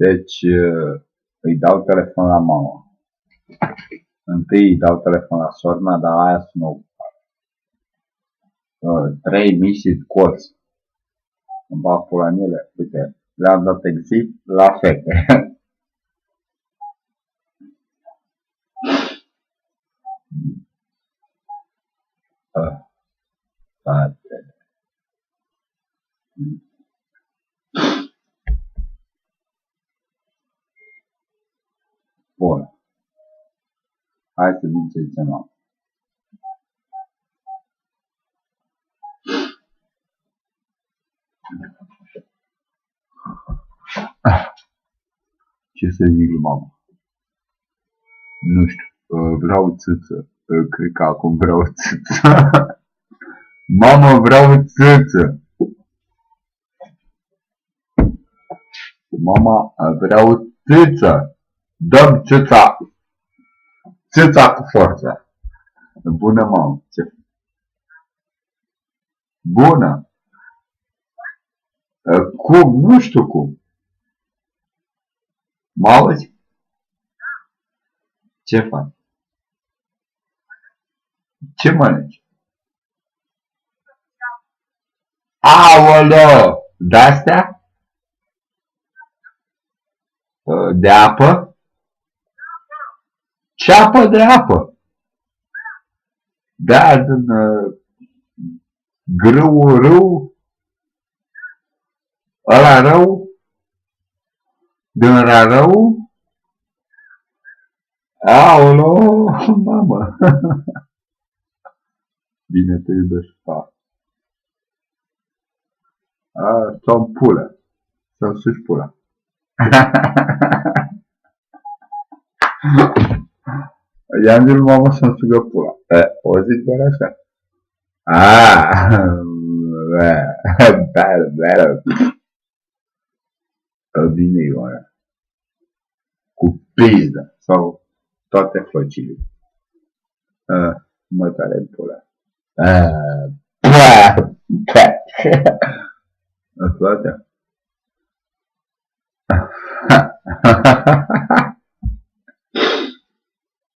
Deci îi dau telefon la mama. Întâi îi dau telefon la sora mea, dar aia sună ocupat. 3 mici scoți. Îmi bag pula în ele. Uite, le-am dat exit la fete. Bun. Hai să vedem ce zice mama. Ce să zic lui mama? Nu știu. Vreau țâță. Cred că acum vreau țâță. Mama, vreau țâță. Mama, vreau țâță. Dăm țâța. Țâța cu forță. Bună, mamă. Ce? Bună. Cum? Nu știu cum. Mă auzi? Ce faci? Ce mănânci? Aoleo! De-astea? De apă? Ce apă de apă? Da, din râu, ăla rău? Din rău? Aoleo, mamă! Bine te iubești, pa. Sau pula. Sau suși pula. I-am zis lui mama să-mi sugă pula. O zic doar așa. Bine, Ioana. Cu pizdă. Sau toate flocile. Mă tare în pula. Îți place?